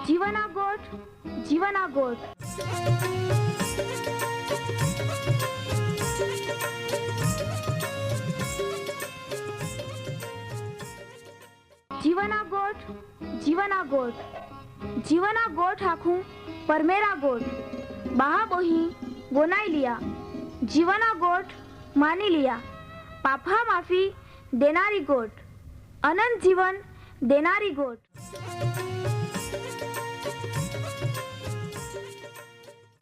जीवना गोठ जीवना गोठ जीवना गोठ जीवना गोठ जीवना गोठ आखूं परमेरा गोठ बहा बोही बोनाई लिया जीवना गोठ मानी लिया पापा माफी देनारी गोठ अनंत जीवन देनारी गोठ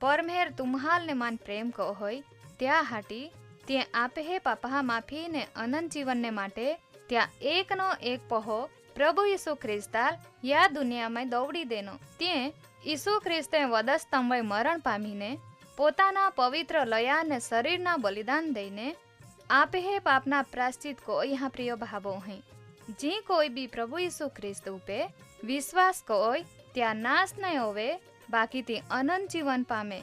परमेर तुम्हाल ने मान प्रेम को होय त्या हाटी ते आपे हे पापा माफी ने अनंत जीवन ने माटे त्या एक नो एक पहो प्रभु यीशु ख्रिस्ताल या दुनिया में दौड़ी देनो ते यीशु ख्रिस्ते वधस्तंभे मरण पामीने पोताना पवित्र लया ने शरीरना बलिदान दईने आपे हे पापना प्रायश्चित को यहाँ प्रिय भावो हैं जी कोई भी प्रभु यीशु ख्रिस्त उपे विश्वास कोय त्या नाश नहीं होवे बाकी ते अनंत जीवन पामे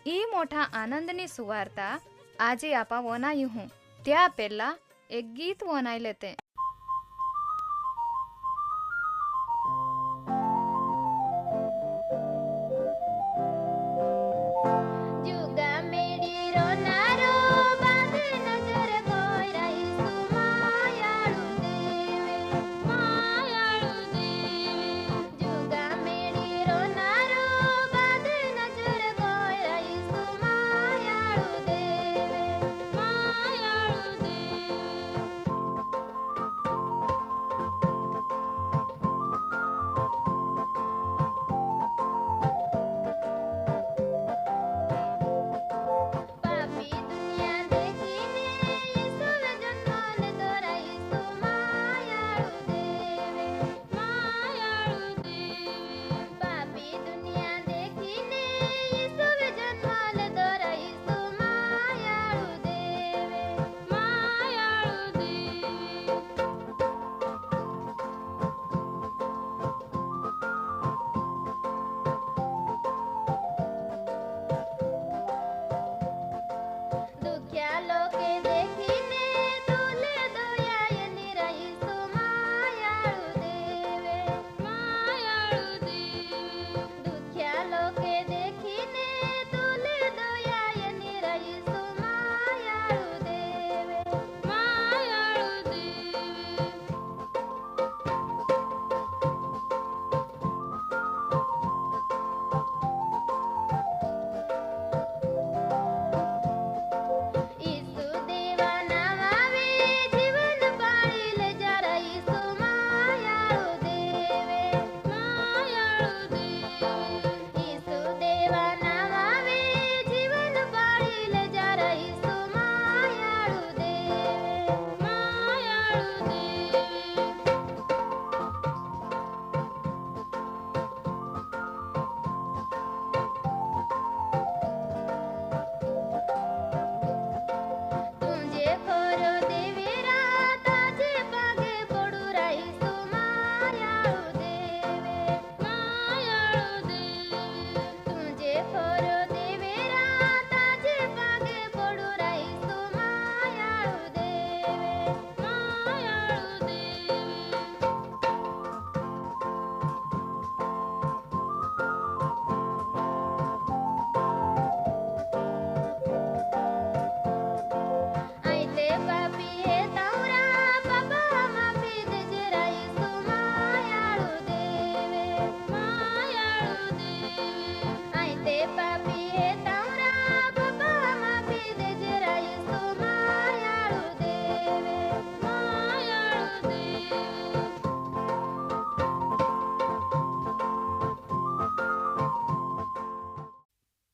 ई मोटा आनंदनी सुवार्ता आजे आपा वनायु हूँ त्या पहला एक गीत वनाई लेते।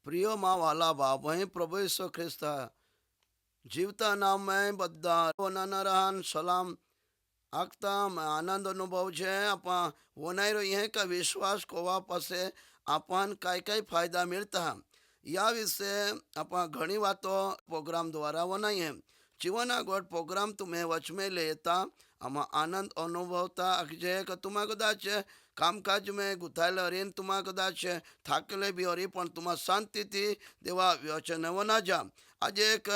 प्रिय माँ वाला बाप वहीं प्रभु यीशु ख्रिस्त जीवता नाम में बद्दा वनानरान सलाम आखता में आनंद अनुभव है आपा वनाई रही है का विश्वास को वापस आपन काय काय फायदा मिलता है या विषय आपा घनी बातों प्रोग्राम द्वारा वनाई है जीवना गोड प्रोग्राम तुम्हें वच में लेता आमा आनंद अनुभवता अक्षय का तुम्हें कदाच कामकाज में गुथायल हरीन तुम्हें कदाच थाकेले भी हरी पण तुम्हें शांति थी देवा वचन वना जा आज एक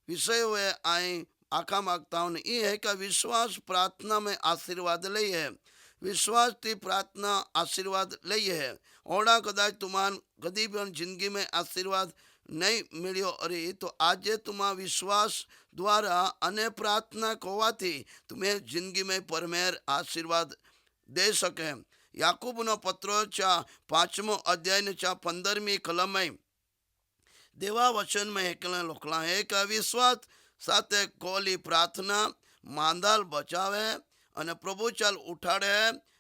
विषय हुए आई आखा मागता हूँ ये है का विश्वास प्रार्थना में आशीर्वाद ले है विश्वास थी प्रार्थना आशीर्वाद लई है। ओड़ा कदाच तुमान कदी भी जिंदगी में आशीर्वाद नहीं मिलो अरे तो आज तुम्हारा विश्वास द्वारा अने प्रार्थना कोवाथी तुम्हें जिंदगी में परमेर आशीर्वाद दे सके। याकूबनो पत्रो चा 5मो अध्याय ने चा 15મી कलम में देवा वचन में एकला लोकला है कि विश्वास साथे कोली प्रार्थना માંદાલ બચાવે અને પ્રભુ ચાલ ઉઠાડે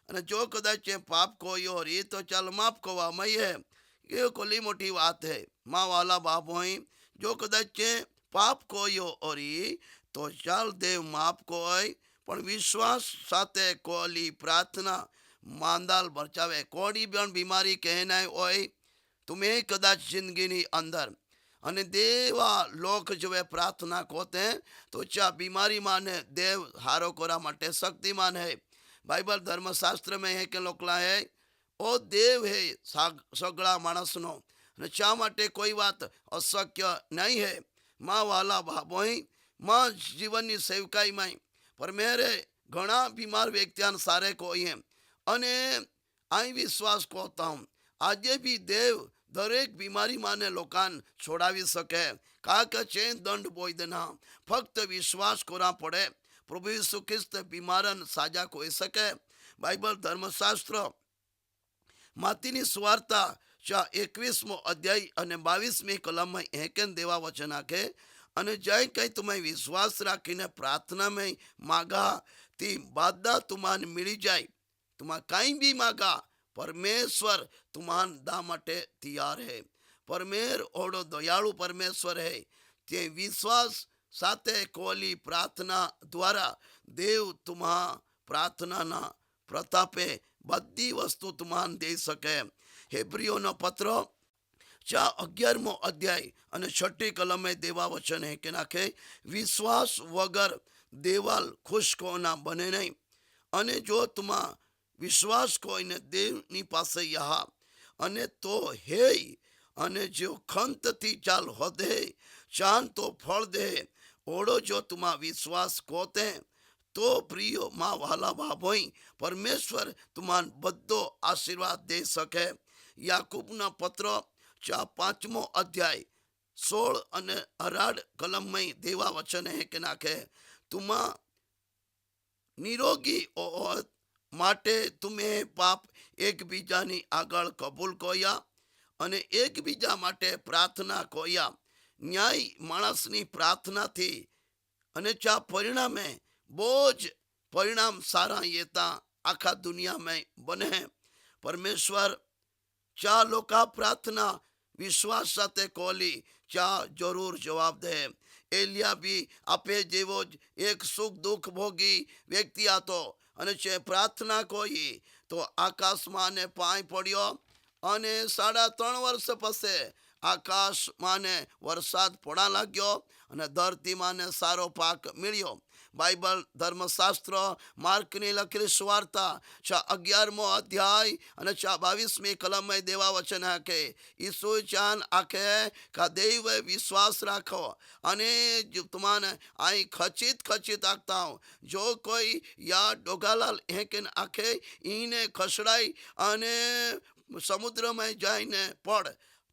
અને જો કદાચ એ પાપ કોયો રી તો ચાલ માફ કોવામાં ये कोली मोटी बात है। माँ वाला बाप होई जो कदाच पाप कोयो ओरी तो चाल देव माफ कोय पण विश्वास साथे कोली प्रार्थना માંદાલ બચાવે। कोड़ी पण बीमारी कहना होय तुम्हें कदाच जिंदगी नी अंदर અને દેવા લોક જો प्रार्थना कोते तो चा बीमारी माने देव हारो कोरा माटे शक्तिमान है। बाइबल धर्मशास्त्र में है कि लोकला है ओ देव है सगड़ा माणसनो ने चा माटे कोई बात अशक्य नहीं है। माँ वाला भाई माँ जीवन की सेवकाई में पर मेरे घना बीमार व्यक्तियान सारे कोई हैं अने आई विश्वास कहता हूँ आज भी देव दरेक बीमारी माने लोकान छोड़ावी सके का चेन दंड बोई देना फक्त विश्वास कोरा पड़े प्रभु यीशु ख्रिस्त बीमारन साजा कोई सके। बाइबल धर्मशास्त्र मातीनी सुवार्ता चा 21मो अध्याय अने 22મી कलम में हेकेन देवा वचन आके अने जय कई तुम्हें विश्वास राखीने प्रार्थना में मागा ती बादा तुम्हान मिली जाए। तुम्हां कहीं भी मागा परमेश्वर तुम्हान दा माटे तैयार है। परमेर ओडो दयालु परमेश्वर है ते विश्वास साथे कोली प्रार्थना द्वारा देव तुम्हा प्रार्थना ना प्रतापे बधी वस्तु तुम्हान दे सके। हेब्रियोनो पत्र चा 11मो अध्याय अने 6ठी कलम में देवा वचन है कि नाखे विश्वास वगर देवाल खुश कोना बने नहीं अने जो तुम्हा विश्वास कोईने देवनी पासे यहा अने तो हे अने जो खंत थी चाल होदे चांद तो फल दे ओड़ो जो तुम्हा विश्वास कोते तो प्रियो माँ वाला भाभोई परमेश्वर तुम्हान बद्दो आशीर्वाद दे सके। याकूबना पत्र चा 5मो अध्याय 16 अने 18 कलम में देवा वचन है कि नाखे तुम्हा निरोगी ओ माटे तुम्हें पाप एक बीजानी आगळ कबूल कोया अने एक बीजा माटे प्रार्थना कोया। न्याय माणसनी प्रार्थना थी अने चा परिणामे बोज परिणाम सारा येता आखा दुनिया में बने। परमेश्वर चा लोका प्रार्थना विश्वास साथे कोली चा जरूर जवाब दे। एलिया भी आपे जेवो एक सुख दुख भोगी व्यक्ति आतो અને છે प्रार्थना कोई तो आकाश माने पाई पड़ियो अने 3.5 वर्ष पसे आकाश माने वरसाद पड़ा लाग्यो अने धरती माने सारो पाक मिलियो। बाइबल धर्मशास्त्र मार्कनी लखेली सुवार्ता चा 11मो अध्याय अने चा 22મી कलम में देवा वचन है के यीशु चान आखे का देव विश्वास राखो अने जो तुम्हाने आई खचित खचित आखता हूँ जो कोई या डोगालाल हेकेन आखे इने खसड़ाई अने समुद्र में जाइने पड़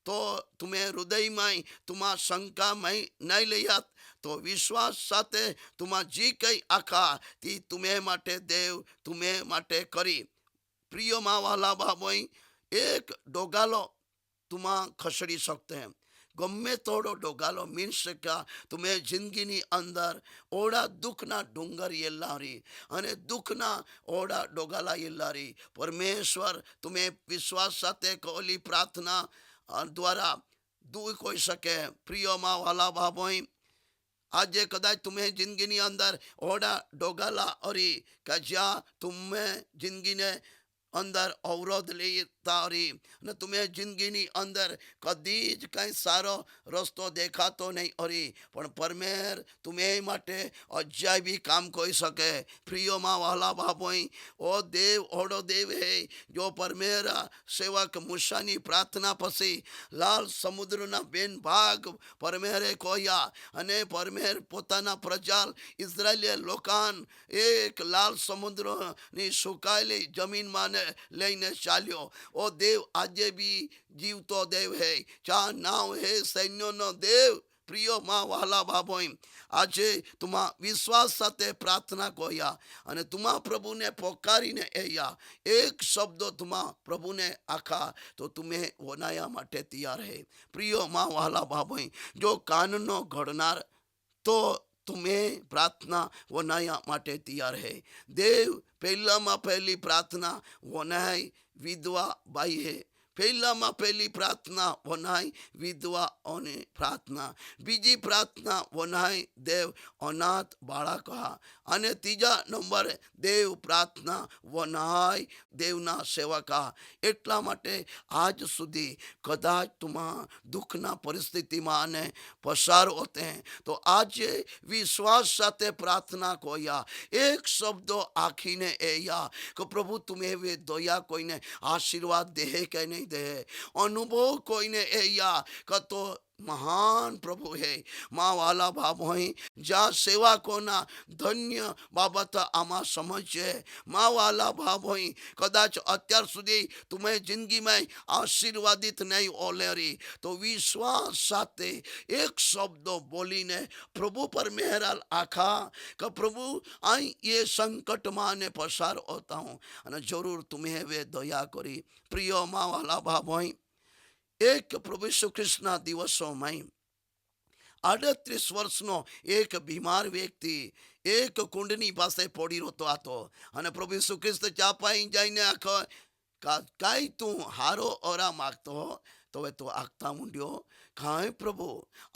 तो तुम्हें हृदय में तुम्हारा शंका में नहीं लिया तो विश्वास साथे तुम्हारा जी कई आखा ती तुम्हें माटे देव तुम्हें माटे करी। प्रिय माँ वाला भाई एक डोगालो तुम्हां खसड़ी सकते हैं गमे तोड़ो डोगालो मीन्स का तुम्हें जिंदगी नी अंदर ओड़ा दुखना डूंगर ये लारी अने दुखना ओड़ा डोगाला ये लारी परमेश्वर तुम्हें विश्वास साथे कोली प्रार्थना द्वारा दूर कोई सके। प्रिय माँ वाला भाई आज कदाच तुम्हें जिंदगी नी अंदर ओड़ा डोगाला और क्या तुम्हें जिंदगी ने अंदर अवरोध ले માગતા હરી. અને તમે જિંદગીની અંદર કદી જ કંઈ સારો રસ્તો દેખાતો નહીં હરી, પણ પરમેર તમે માટે અજાયબી કામ કોઈ શકે. પ્રિયોમાં વહાલા બાપોઈ, ઓ દેવ ઓડો દેવ હે, જો પરમેરા સેવક મૂસાની પ્રાર્થના પછી લાલ સમુદ્રના બેન ભાગ પરમેરે કોયા, અને પરમેર પોતાના પ્રજા ઇઝરાયલી લોકાન એક લાલ સમુદ્રની સુકાયેલી જમીનમાં લઈને ચાલ્યો. ઓ દેવ આજે બી જીવતો દેવ હે, ચા નાવ હે સૈન્યોનો દેવ. પ્રિયો માં વહાલા બાબોઈ, આજે તુમા વિશ્વાસ સાથે પ્રાર્થના કોયા અને તુમા પ્રભુને પોકારીને એયા એક શબ્દો તુમા પ્રભુને આખા તો તુમે વનાયા માટે તૈયાર હે. પ્રિયો માં વહાલા બાબોઈ, જો કાનનો ઘડનાર તો તુમે પ્રાર્થના વનાયા માટે તૈયાર હે. દેવ પહેલામાં પહેલી પ્રાર્થના વનાય વિધવા બાઈ હે. પહેલામાં પહેલી પ્રાર્થના વનાય વિધવાઓની પ્રાર્થના. બીજી પ્રાર્થના વનાય દેવ અનાથ બાળકા. અને ત્રીજા નંબરે દેવ પ્રાર્થના વનાય દેવના સેવકા. એટલા માટે આજ સુધી કદાચ તુમા દુઃખના પરિસ્થિતિમાં અને પસાર હોતે તો આજે વિશ્વાસ સાથે પ્રાર્થના કોયા એક શબ્દો આખીને એયા કે પ્રભુ તુમે વે દયા કોઈને આશીર્વાદ દે કે નહીં દે. અનુભવ કોઈને એયા કતો મહાન પ્રભુ હે. માં વાલા બાબોઈ, જ્યાં સેવકોના ધન્ય બાબત આમાં સમજે. માં વાલા બાબોઈ, કદાચ અત્યાર સુધી તમે જિંદગીમાં આશીર્વાદિત નહીં ઓલેરી તો વિશ્વાસ સાથે એક શબ્દો બોલીને પ્રભુ પર મહેરાલ આખા કે પ્રભુ અહીં એ સંકટમાં ને પસાર હોતા હું અને જરૂર તમે હવે દયા કરી. પ્રિય માં વાલા બાબોઈ, એક પ્રભુ ઈસુ ખ્રિસ્તના દિવસોમાં 38 વર્ષનો એક બીમાર વ્યક્તિ એક કુંડની પાસે પડી રહેતો હતો અને પ્રભુ ઈસુ ખ્રિસ્ત ચાપાઈ જઈને આખો કાંઈ તું હારો ઓરા માગતો તો હવે તો આગતા મૂંડ્યો. કાંઈ પ્રભુ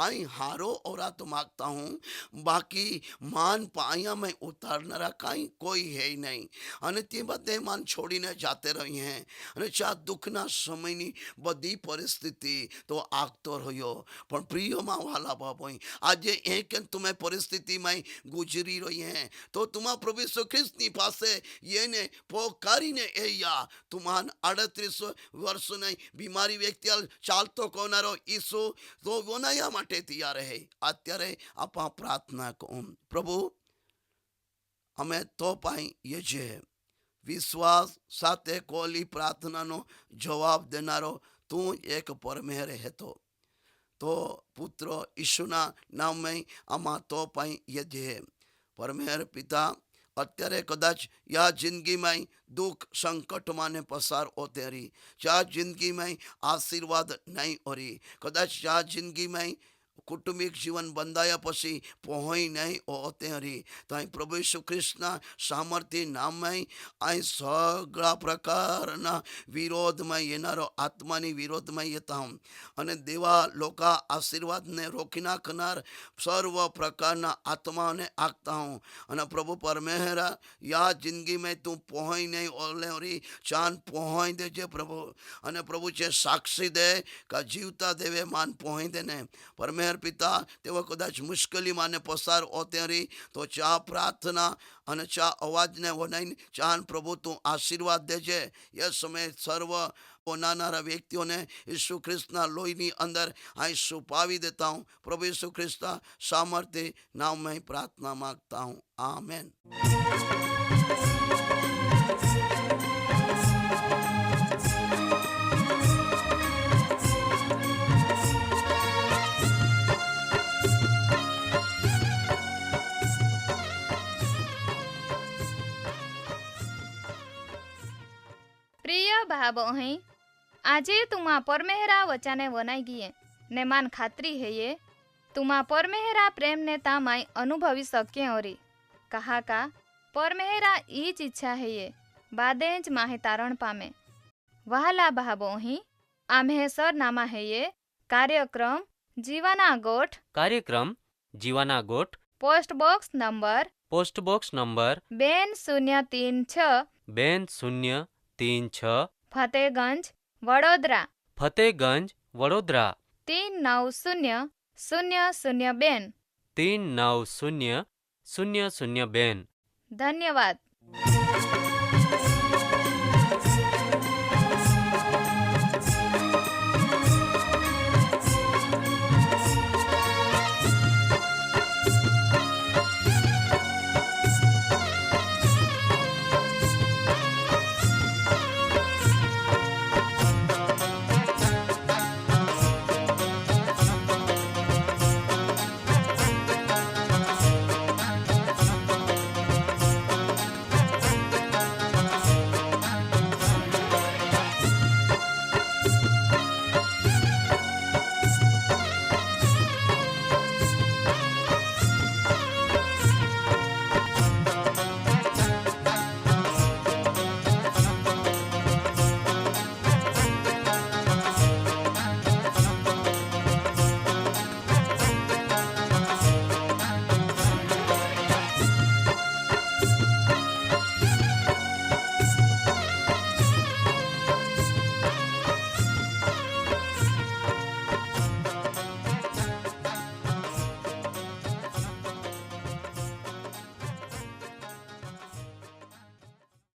અહીં હારો ઓરા તો માગતા હું, બાકી માન પાયા મેં ઉતારનારા કાંઈ કોઈ હે નહીં. અને તે બધે માન છોડીને જાતે રહી હે અને ચા દુઃખના સમયની બધી પરિસ્થિતિ તો આગતો રહ્યો. પણ પ્રિયમાં વાલા બાબોઈ, આજે એક તમે પરિસ્થિતિમાં ગુજરી રહી હે તો તુમા પ્રભુ ઈસુ ખ્રિસ્તની પાસે એને પોકારીને એયા તુમાન 38 વર્ષની બીમારી વ્યક્તિ ચાલતો કોનારો ઈસુ તો વનાયા માટે તૈયાર હે. અત્યારે આપા પ્રાર્થના કહું, પ્રભુ અમે તો પાઈએ છે વિશ્વાસ સાથે કોલી પ્રાર્થનાનો જવાબ દેનારો તું એક પરમેર હેતો. તો પુત્ર ઈશુના નામે આમાં તો પાઈએ છે. પરમેર પિતા, અત્યારે કદાચ યા જિંદગીમાં દુઃખ સંકટમાં ને પસાર ઓતેરી, ચા જિંદગીમાં આશીર્વાદ નહીં ઓરી, કદાચ ચા જિંદગીમાં કુટુંબિક જીવન બંધાયા પછી પહોંચી નહીં ઓતેરી, તો અહીં પ્રભુ ઈસુ ખ્રિસ્તના સામર્થ્ય નામમાં અહીં સગળા પ્રકારના વિરોધમાં એનારો આત્માની વિરોધમાં જતા હું અને દેવા લોકા આશીર્વાદને રોકી નાખનાર સર્વ પ્રકારના આત્માને આગતા હું. અને પ્રભુ પરમેહરા યા જિંદગીમાં તું પહોંચી નહીં ઓલેરી, ચાંદ પહોંચી દેજે પ્રભુ. અને પ્રભુ છે સાક્ષી દે કે જીવતા દેવે માન પહોંચી દે ને. પરમેહર પિતા, તેઓ કદાચ મુશ્કેલીમાં ને પસાર ઓતેરી તો ચા પ્રાર્થના અને ચા અવાજને વનાઈને ચાન પ્રભુ તું આશીર્વાદ દેજે. એ સમયે સર્વ નાનારા વ્યક્તિઓને ઈસુ ખ્રિસ્તના લોહીની અંદર અહીં છુપાવી દેતા હું. પ્રભુ ઈસુ ખ્રિસ્તના સામર્થ્ય નામમાં પ્રાર્થના માગતા હું. આમેન. ભાબો અહીં આજે તુમા પરમેહરા વચાને વનાઈ ગીએ ને માન ખાતરી હૈયે તુમા પરમેહરા પ્રેમને તામાય અનુભવી સકે ઓરી. કહા કા પરમેહરા ઈ જ ઈચ્છા હૈયે બાદે જ માહે તારણ પામે. વહાલા ભાબો અહીં આમ્હે સરનામા હૈયે કાર્યક્રમ જીવાના ગોઠ post box number 2036 Fatehganj Vadodara Fatehganj Vadodara 390002 390002। ધન્યવાદ।